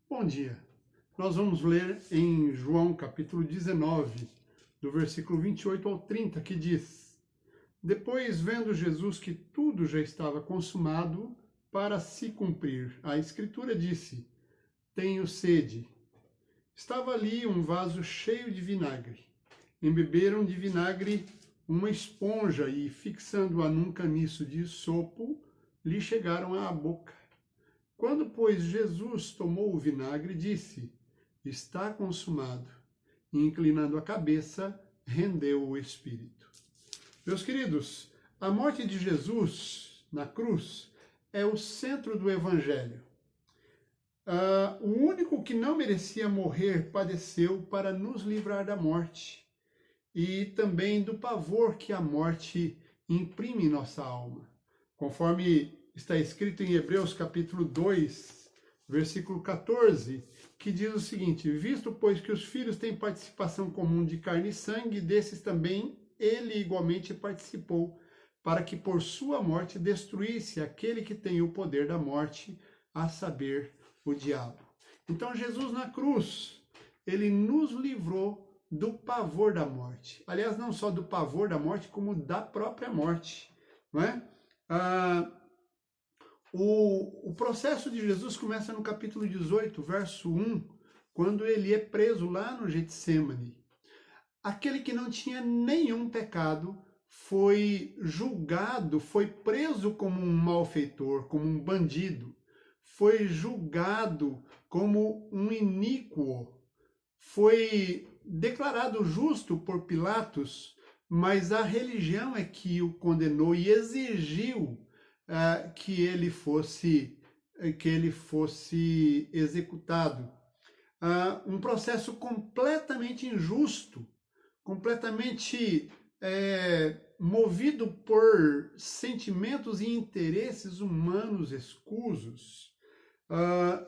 Bom dia. Nós vamos ler em João capítulo 19, do versículo 28 ao 30, que diz: Depois, vendo Jesus que tudo já estava consumado para se cumprir, a Escritura disse: Tenho sede. Estava ali um vaso cheio de vinagre. Embeberam de vinagre uma esponja e, fixando-a num caniço de sopo, lhe chegaram à boca. Quando, pois, Jesus tomou o vinagre, disse: Está consumado. E, inclinando a cabeça, rendeu o espírito. Meus queridos, a morte de Jesus na cruz é o centro do Evangelho. O único que não merecia morrer padeceu para nos livrar da morte e também do pavor que a morte imprime em nossa alma. Conforme está escrito em Hebreus capítulo 2, versículo 14, que diz o seguinte: Visto, pois, que os filhos têm participação comum de carne e sangue, desses também ele igualmente participou, para que por sua morte destruísse aquele que tem o poder da morte, a saber, o diabo. Então Jesus na cruz, ele nos livrou do pavor da morte. Aliás, não só do pavor da morte, como da própria morte, não é? O processo de Jesus começa no capítulo 18, verso 1, quando ele é preso lá no Getsêmani. Aquele que não tinha nenhum pecado foi julgado, foi preso como um malfeitor, como um bandido, foi julgado como um iníquo, foi declarado justo por Pilatos, mas a religião é que o condenou e exigiu que ele fosse executado. Um processo completamente injusto, completamente movido por sentimentos e interesses humanos escusos.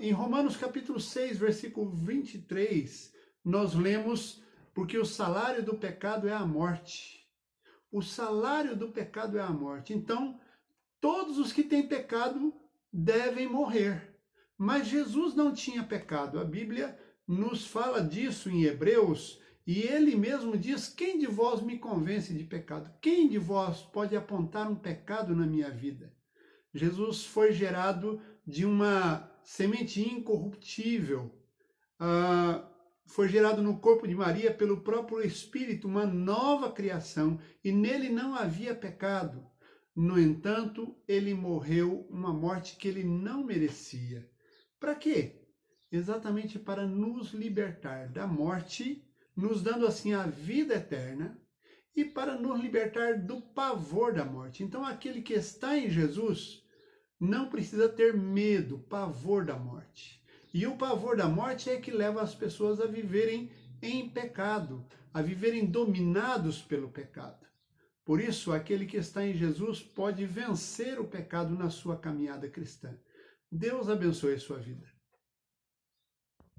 Em Romanos capítulo 6, versículo 23, nós lemos: porque o salário do pecado é a morte. O salário do pecado é a morte. Então, todos os que têm pecado devem morrer. Mas Jesus não tinha pecado. A Bíblia nos fala disso em Hebreus, e ele mesmo diz: quem de vós me convence de pecado? Quem de vós pode apontar um pecado na minha vida? Jesus foi gerado de uma semente incorruptível. Foi gerado no corpo de Maria pelo próprio Espírito, uma nova criação, e nele não havia pecado. No entanto, ele morreu uma morte que ele não merecia. Para quê? Exatamente para nos libertar da morte, nos dando assim a vida eterna, e para nos libertar do pavor da morte. Então, aquele que está em Jesus não precisa ter medo, pavor da morte. E o pavor da morte é que leva as pessoas a viverem em pecado, a viverem dominados pelo pecado. Por isso, aquele que está em Jesus pode vencer o pecado na sua caminhada cristã. Deus abençoe a sua vida.